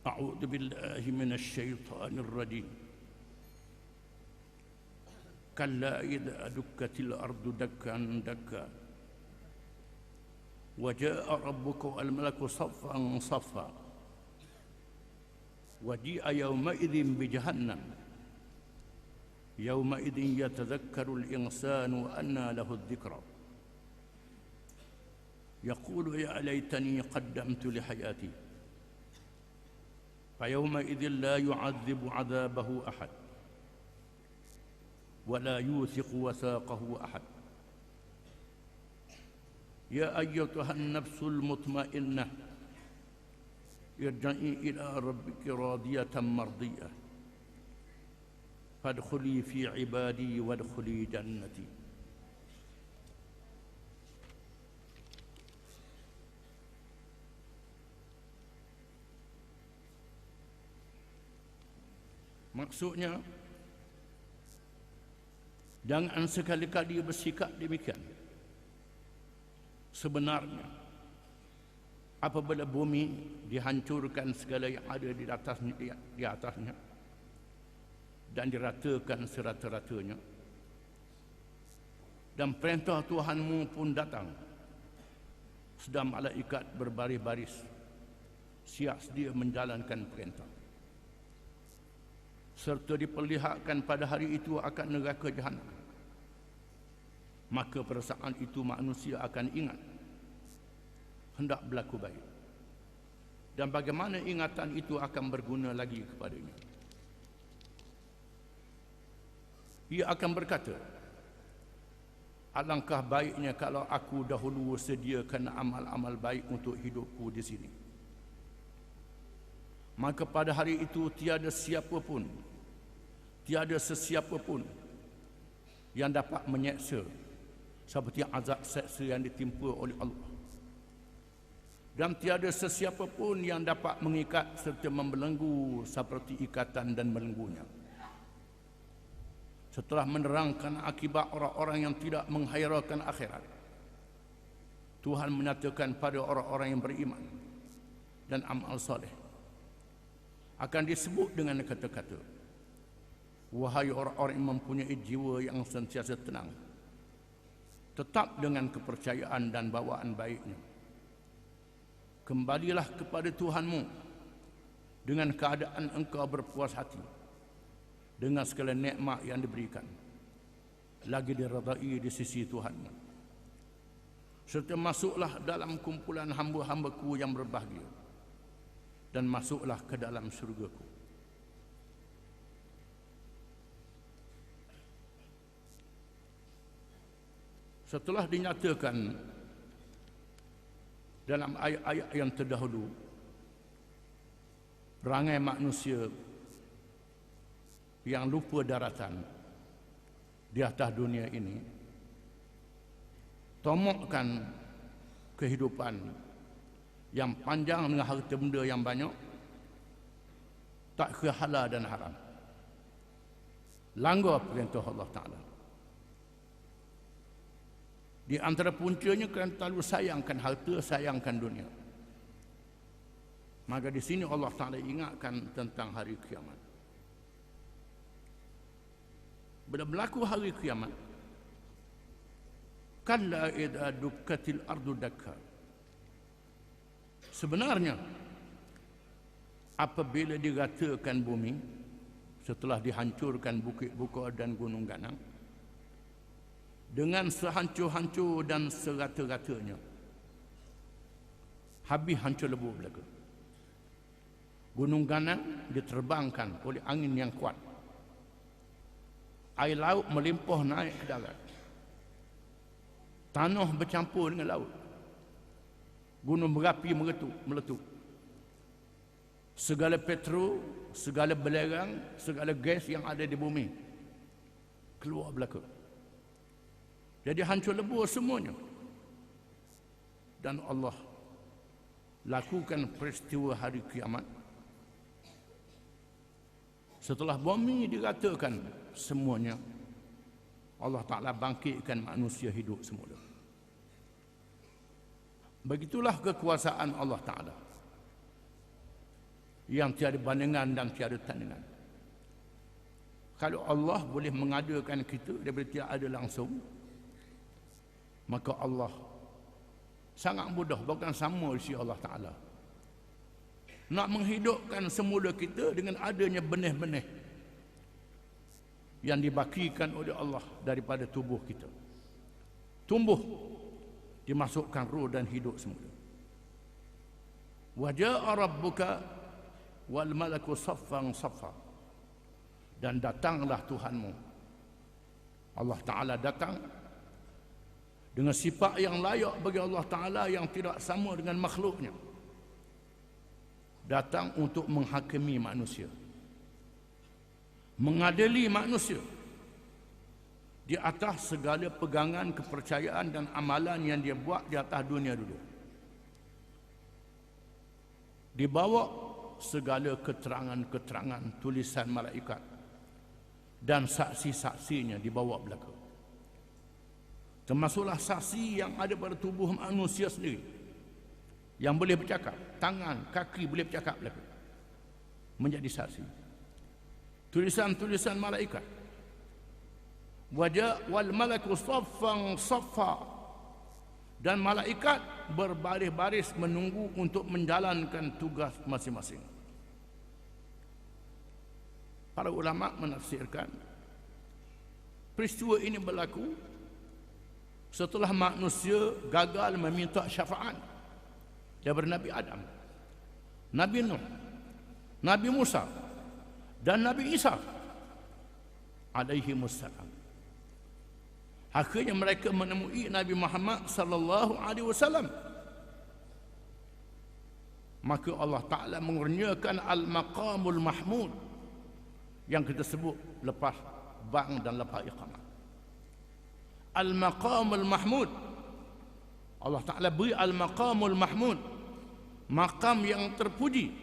أعوذ بالله من الشيطان الرجيم. كلا إذا دكت الأرض دكا دكا وجاء ربك والملك صفا صفا وجيء يومئذ بجهنم يومئذ يتذكر الإنسان وأنى له الذكرى يقول يا ليتني قدمت لحياتي فيومئذ لا يعذب عذابه أحد ولا يوثق وثاقه أحد يا أيتها النفس المطمئنة ارجعي إلى ربك راضية مرضية فادخلي في عبادي وادخلي جنتي. Maksudnya, jangan sekali-kali bersikap demikian. Sebenarnya, apabila bumi dihancurkan segala yang ada di atasnya dan diratakan serata-ratanya, dan perintah Tuhanmu pun datang, sedang malaikat berbaris-baris siap sedia menjalankan perintah, serta diperlihatkan pada hari itu akan neraka Jahannam, maka pada saat itu manusia akan ingat hendak berlaku baik. Dan bagaimana ingatan itu akan berguna lagi kepadanya? Ia akan berkata, alangkah baiknya kalau aku dahulu sediakan amal-amal baik untuk hidupku di sini. Maka pada hari itu tiada sesiapa pun yang dapat menyeksa seperti azab seksa yang ditimpa oleh Allah. Dan tiada sesiapa pun yang dapat mengikat serta membelenggu seperti ikatan dan belenggunya. Setelah menerangkan akibat orang-orang yang tidak menghiraukan akhirat, Tuhan menyatakan pada orang-orang yang beriman dan amal soleh akan disebut dengan kata-kata, wahai orang-orang yang mempunyai jiwa yang sentiasa tenang, tetap dengan kepercayaan dan bawaan baiknya, kembalilah kepada Tuhanmu dengan keadaan engkau berpuas hati dengan segala nikmat yang diberikan, lagi diredai di sisi Tuhanmu, serta masuklah dalam kumpulan hamba-hambaku yang berbahagia, dan masuklah ke dalam syurgaku. Setelah dinyatakan dalam ayat-ayat yang terdahulu, perangai manusia yang lupa daratan di atas dunia ini, tomokkan kehidupan yang panjang dengan harta benda yang banyak, tak kira halal dan haram, langgar perintah Allah Ta'ala. Di antara puncanya kerana terlalu sayangkan harta, sayangkan dunia. Maka di sini Allah Ta'ala ingatkan tentang hari kiamat. Bila berlaku hari kiamat, kalla idza dukkatil ardu dakka. Sebenarnya, apabila diratakan bumi setelah dihancurkan bukit-bukit dan gunung ganang dengan sehancur-hancur dan serata-ratanya, habis hancur lebur belaka. Gunung ganang diterbangkan oleh angin yang kuat, air laut melimpah naik ke darat, tanah bercampur dengan laut, gunung berapi meletup, segala petrol, segala belerang, segala gas yang ada di bumi keluar belaka. Jadi hancur lebur semuanya. Dan Allah lakukan peristiwa hari kiamat setelah bumi diratakan semuanya. Allah Ta'ala bangkitkan manusia hidup semula. Begitulah kekuasaan Allah Ta'ala yang tiada bandingan dan tiada tandingan. Kalau Allah boleh mengadakan kita daripada tidak ada langsung, maka Allah sangat mudah, bahkan sama di sisi Allah Ta'ala. Nak menghidupkan semula kita dengan adanya benih-benih yang dibakikan oleh Allah daripada tubuh kita. Tumbuh, dimasukkan roh dan hidup semula. Wa jaa rabbuka wal malaku saffan saffa. Dan datanglah Tuhanmu. Allah Ta'ala datang dengan sifat yang layak bagi Allah Ta'ala yang tidak sama dengan makhluknya. Datang untuk menghakimi manusia, mengadili manusia di atas segala pegangan, kepercayaan dan amalan yang dia buat di atas dunia dulu. Dibawa segala keterangan-keterangan tulisan malaikat dan saksi-saksinya dibawa belaka. Termasuklah saksi yang ada pada tubuh manusia sendiri, yang boleh bercakap, tangan, kaki boleh bercakap belaka, menjadi saksi. Tulisan-tulisan malaikat. Wajah wal malaku saffan saffa. Dan malaikat berbaris-baris menunggu untuk menjalankan tugas masing-masing. Para ulama menafsirkan peristiwa ini berlaku setelah manusia gagal meminta syafaat daripada Nabi Adam, Nabi Nuh, Nabi Musa dan Nabi Isa alaihimussalam. Akhirnya mereka menemui Nabi Muhammad sallallahu alaihi wasallam. Maka Allah Ta'ala mengurniakan al-maqamul mahmud yang kita sebut lepas bang dan lepas iqamah. Al-maqamul mahmud, Allah Ta'ala beri al-maqamul mahmud, maqam yang terpuji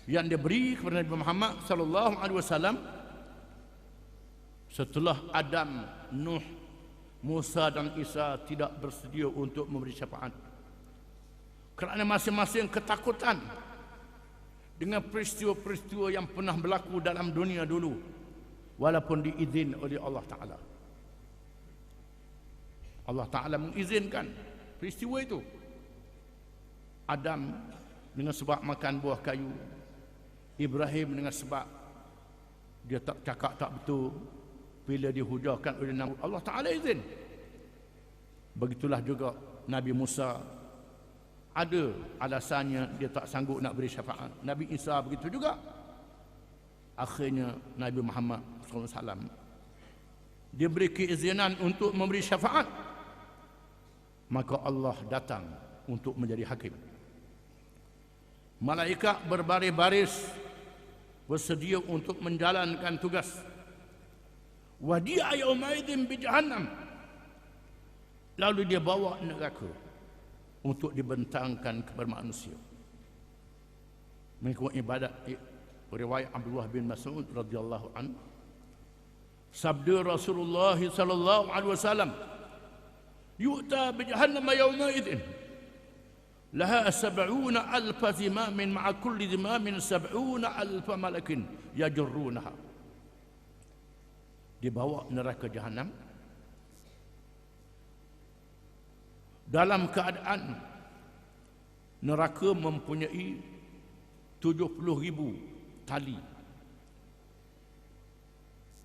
yang diberi kepada Nabi Muhammad sallallahu alaihi wasallam setelah Adam, Nuh, Musa dan Isa tidak bersedia untuk memberi syafaat kerana masing-masing ketakutan dengan peristiwa-peristiwa yang pernah berlaku dalam dunia dulu, walaupun diizin oleh Allah Ta'ala. Allah Ta'ala mengizinkan peristiwa itu. Adam dengan sebab makan buah kayu, Ibrahim dengan sebab dia tak cakap tak betul bila dihujarkan oleh Nabi, Allah Ta'ala izin. Begitulah juga Nabi Musa, ada alasannya dia tak sanggup nak beri syafaat. Nabi Isa begitu juga. Akhirnya Nabi Muhammad SAW diberi keizinan untuk memberi syafaat. Maka Allah datang untuk menjadi hakim. Malaikat berbaris-baris bersedia untuk menjalankan tugas. Wadi'a yaumaidin bi jahannam. Lalu dia bawa neraka untuk dibentangkan kepada manusia. Mengikut ibadat riwayat Abdullah bin Mas'ud radhiyallahu anhu, sabda Rasulullah sallallahu alaihi wasallam, yu'ta bi jahannam yawma idzin laha 70,000 zimamin ma'a kulli zimamin 70,000 malakin yajrunaha. Dibawa neraka jahannam dalam keadaan neraka mempunyai 70,000 tali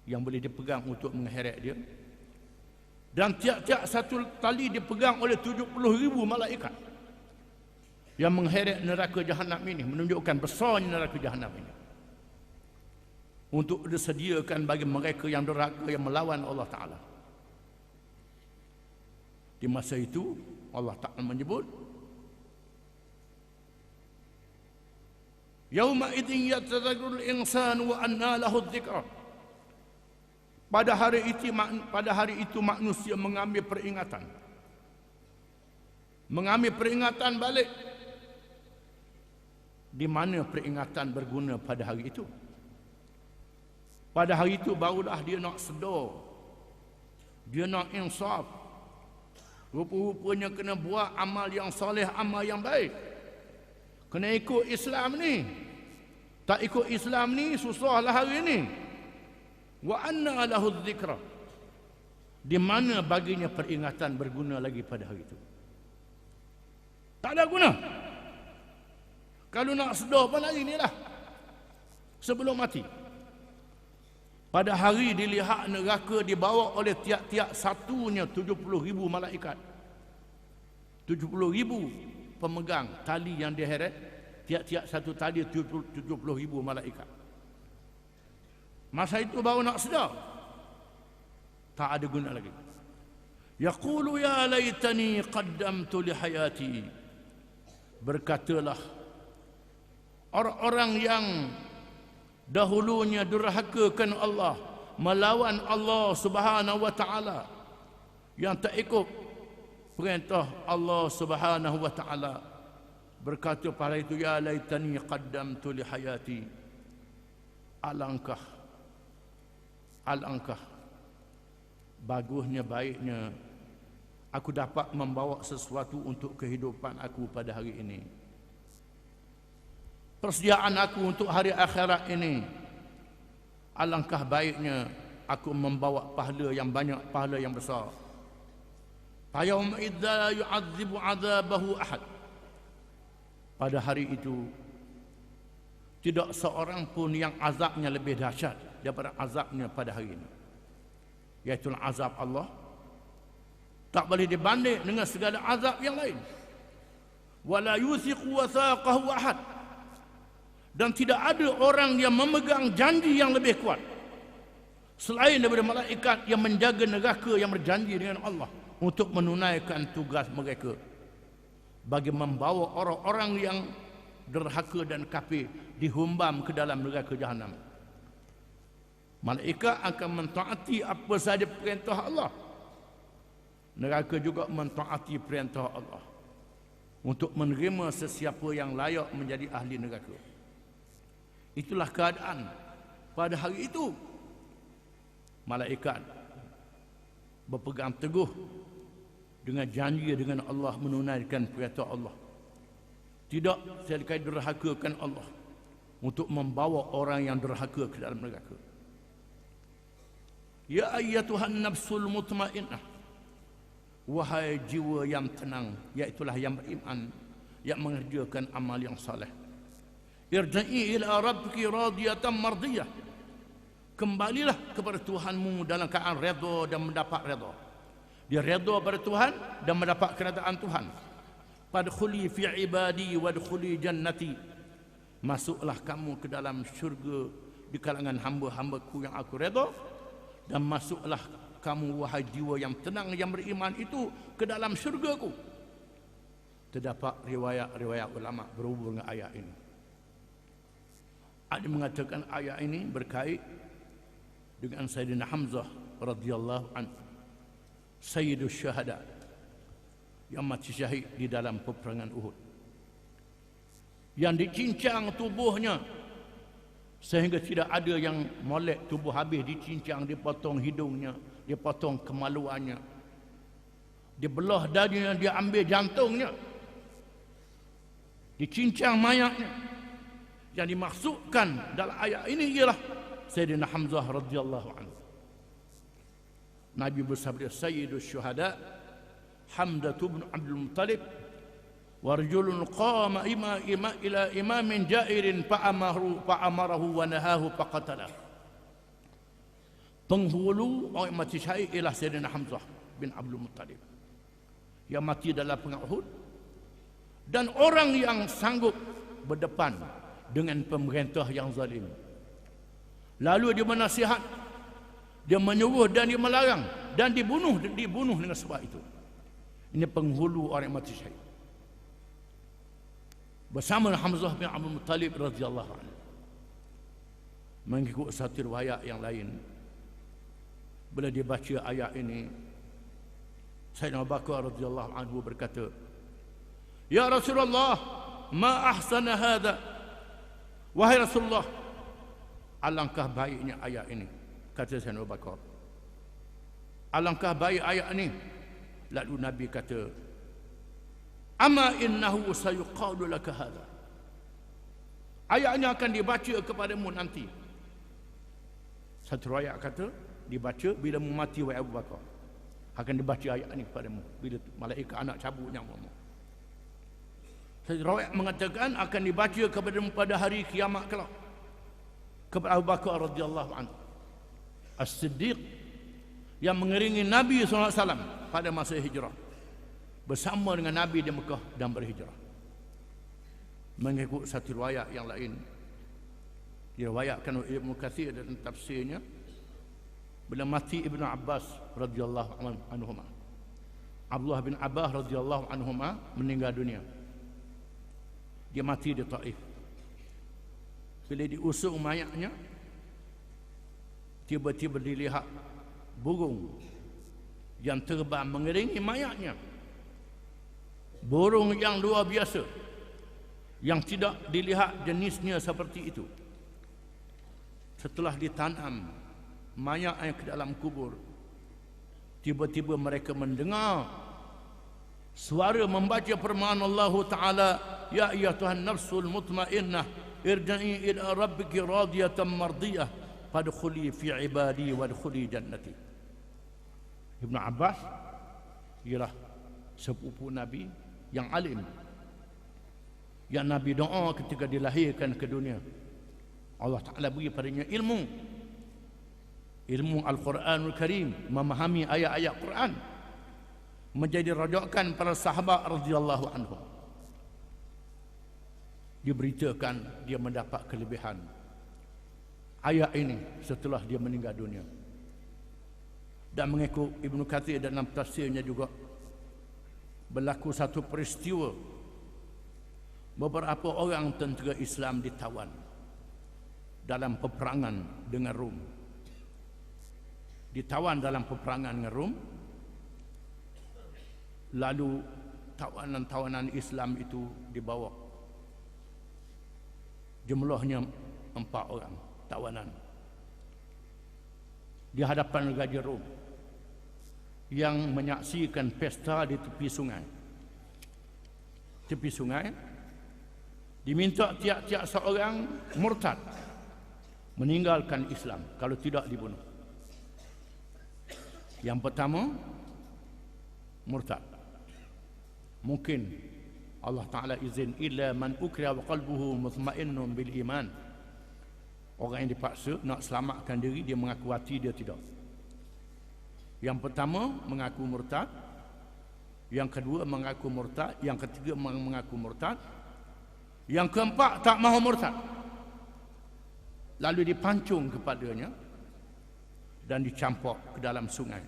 yang boleh dipegang untuk mengheret dia, dan tiap-tiap satu tali dipegang oleh 70,000 malaikat yang mengheret neraka jahannam ini, menunjukkan besarnya neraka jahannam ini, untuk disediakan bagi mereka yang durhaka, yang melawan Allah Ta'ala. Di masa itu Allah Ta'ala menyebut, yauma idzin yatadhakkarul insanu wa anna lahu dzikra. Pada hari itu manusia mengambil peringatan. Mengambil peringatan balik. Di mana peringatan berguna pada hari itu? Pada hari itu barulah dia nak sedar, dia nak insaf. Rupa-rupanya kena buat amal yang soleh, amal yang baik. Kena ikut Islam ni. Tak ikut Islam ni susahlah hari ni. Wa anna lahu dzikra. Di mana baginya peringatan berguna lagi pada hari itu? Tak ada guna. Kalau nak sedar pun hari ni lah, sebelum mati. Pada hari dilihat neraka dibawa oleh tiap-tiap satunya 70,000 malaikat. 70,000 pemegang tali yang diheret. Tiap-tiap satu tali 70,000 malaikat. Masa itu baru nak sedar. Tak ada guna lagi. Yaqulu ya laitani qaddamtu li hayati. Berkatalah orang-orang yang dahulunya durhakakan Allah, melawan Allah Subhanahu wa taala, yang tak ikut perintah Allah Subhanahu wa taala, berkata pada itu, ya laitani qaddamtu li hayati. Alangkah bagusnya, baiknya aku dapat membawa sesuatu untuk kehidupan aku pada hari ini. Persediaan aku untuk hari akhirat ini, alangkah baiknya aku membawa pahala yang banyak, pahala yang besar. Yauma idza yu'adzibu 'adzabahu ahad. Pada hari itu tidak seorang pun yang azabnya lebih dahsyat daripada azabnya pada hari ini, iaitu azab Allah. Tak boleh dibanding dengan segala azab yang lain. Wala yuthiqu wathaqahu ahad. Dan tidak ada orang yang memegang janji yang lebih kuat selain daripada malaikat yang menjaga neraka, yang berjanji dengan Allah untuk menunaikan tugas mereka bagi membawa orang-orang yang derhaka dan kafir dihumbam ke dalam neraka jahanam. Malaikat akan mentaati apa sahaja perintah Allah. Neraka juga mentaati perintah Allah untuk menerima sesiapa yang layak menjadi ahli neraka. Itulah keadaan pada hari itu. Malaikat berpegang teguh dengan janji dengan Allah, menunaikan perintah Allah. Tidak sekali derhakakan Allah untuk membawa orang yang derhaka ke dalam neraka. Ya ayyatuhan nafsul mutmainnah. Wahai jiwa yang tenang, iaitulah yang beriman, yang mengerjakan amal yang saleh. Irja'i ila rabbiki radiyatan mardiyah. Kembalilah kepada Tuhanmu dalam keadaan redha dan mendapat redha. Dia redha pada Tuhan dan mendapat keredaan Tuhan. Fadkhuli fi ibadi wadkhuli jannati. Masuklah kamu ke dalam syurga di kalangan hamba-hambaku yang aku redha, dan masuklah kamu wahai jiwa yang tenang yang beriman itu ke dalam syurgaku. Terdapat riwayat-riwayat ulama berhubung dengan ayat ini. Ada mengatakan ayat ini berkait dengan Sayyidina Hamzah radhiyallahu anhu, Sayyidus Syuhada, yang mati syahid di dalam peperangan Uhud, yang dicincang tubuhnya sehingga tidak ada yang molek tubuh habis. Dicincang, dipotong hidungnya, dipotong kemaluannya, dibelah dadinya, diambil jantungnya, dicincang mayatnya. Yang dimaksudkan dalam ayat ini ialah Sayyidina Hamzah radhiyallahu anhu. Nabi bersabda, Sayyidus Syuhada Hamzah bin Abdul Muttalib wa rajulun qama ila imamin jairin fa'amarahu wa nahahu faqatalah. Penghulu orang mati syahid ialah Sayyidina Hamzah bin Abdul Muttalib, yang mati dalam perang Uhud, dan orang yang sanggup berdepan dengan pemerintah yang zalim. Lalu dia menasihat, dia menyuruh dan dia melarang, dan dibunuh dengan sebab itu. Ini penghulu orang mati syahid bersama Hamzah bin Abdul Muttalib radhiyallahu anhu. Mengikut satu riwayat yang lain, bila dia baca ayat ini, Sayyidina Abu Bakar radhiyallahu anhu berkata, Ya Rasulullah, ma ahsana hadha. Wahai Rasulullah, alangkah baiknya ayat ini, kata Sayyidina Abu Bakar. Alangkah baik ayat ini. Lalu Nabi kata, Ama innahu sayuqalu laka hadha. Ayatnya akan dibaca kepadamu nanti. Satu riwayat kata dibaca bila memati wahai Abu Bakar. Akan dibaca ayat ini kepadamu bila malaikat anak cabut nyawamu. Satu riwayat mengatakan akan dibaca kepadamu pada hari kiamat kelak. Kepada Abu Bakar radhiyallahu anhu, As-Siddiq, yang mengiringi Nabi SAW pada masa hijrah, bersama dengan Nabi di Mekah dan berhijrah. Mengikut satu riwayat yang lain, diriwayatkan oleh Ibnu Katsir dalam tafsirnya, bila mati Ibnu Abbas radhiyallahu anhuma, Abdullah bin Abbas radhiyallahu anhuma meninggal dunia. Dia mati di Taif. Bila diusung mayatnya, tiba-tiba dilihat burung yang terbang mengiringi mayatnya. Burung yang luar biasa, yang tidak dilihat jenisnya seperti itu. Setelah ditanam mayat yang ke dalam kubur, tiba-tiba mereka mendengar suara membaca firman Allah Ta'ala, ya ayyatuhan nafsul mutmainnah irja'i ila rabbiki radiyatan mardiyah fadkhuli fi ibadi wadkhuli jannati. Ibnu Abbas ialah sepupu Nabi yang alim, yang Nabi doa ketika dilahirkan ke dunia. Allah Ta'ala beri padanya ilmu Al-Quranul Karim, memahami ayat-ayat Quran, menjadi rajakan para sahabat radhiyallahu anhum. Diberitakan dia mendapat kelebihan ayat ini setelah dia meninggal dunia. Dan mengikut Ibnu Katsir dalam tafsirnya juga, berlaku satu peristiwa, beberapa orang tentera Islam ditawan dalam peperangan dengan Rom. Ditawan dalam peperangan dengan Rom. Lalu tawanan-tawanan Islam itu dibawa. Jumlahnya 4 orang tawanan di hadapan Raja Rom yang menyaksikan pesta di tepi sungai. Tepi sungai diminta tiap-tiap seorang murtad meninggalkan Islam, kalau tidak dibunuh. Yang pertama, murtad. Mungkin Allah Ta'ala izin illa man ukriha wa qalbuhu mutmainnun bil iman. Orang yang dipaksa nak selamatkan diri, dia mengaku hati dia tidak. Yang pertama mengaku murtad, yang kedua mengaku murtad, yang ketiga mengaku murtad, yang keempat tak mahu murtad. Lalu dipancung kepadanya dan dicampok ke dalam sungai.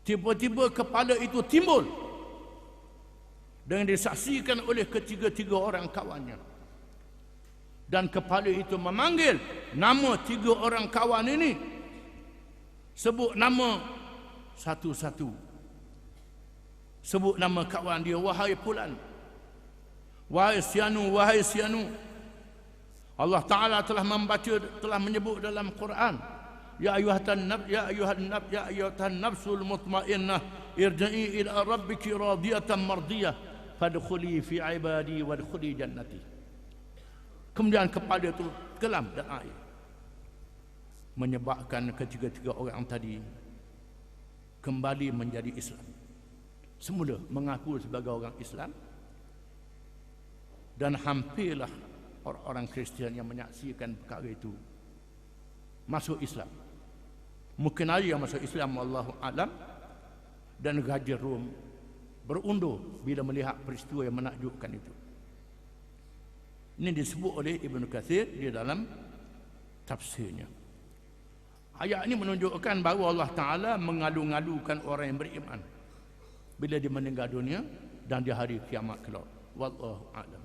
Tiba-tiba kepala itu timbul dan disaksikan oleh ketiga-tiga orang kawannya. Dan kepala itu memanggil nama 3 orang kawan ini. Sebut nama satu-satu. Sebut nama kawan dia, wahai Fulan, wahai Sianu, wahai Sianu. Allah Ta'ala telah menyebut dalam Quran, ya ayyuhan nafsul mutmainnah irja'i ila rabbiki radiyatan mardiyah fadkhuli fi ibadi wadkhuli jannati. Kemudian kepala itu kelam dan air, menyebabkan ketiga-tiga orang tadi kembali menjadi Islam. Semula mengaku sebagai orang Islam, dan hampirlah orang-orang Kristian yang menyaksikan perkara itu masuk Islam. Mungkin ada yang masuk Islam, wallahu alam. Dan Raja Rom berundur bila melihat peristiwa yang menakjubkan itu. Ini disebut oleh Ibnu Katsir di dalam tafsirnya. Ayat ini menunjukkan bahawa Allah Ta'ala mengalu-ngalukan orang yang beriman bila dia meninggal dunia dan di hari kiamat kelak. Wallahu a'lam.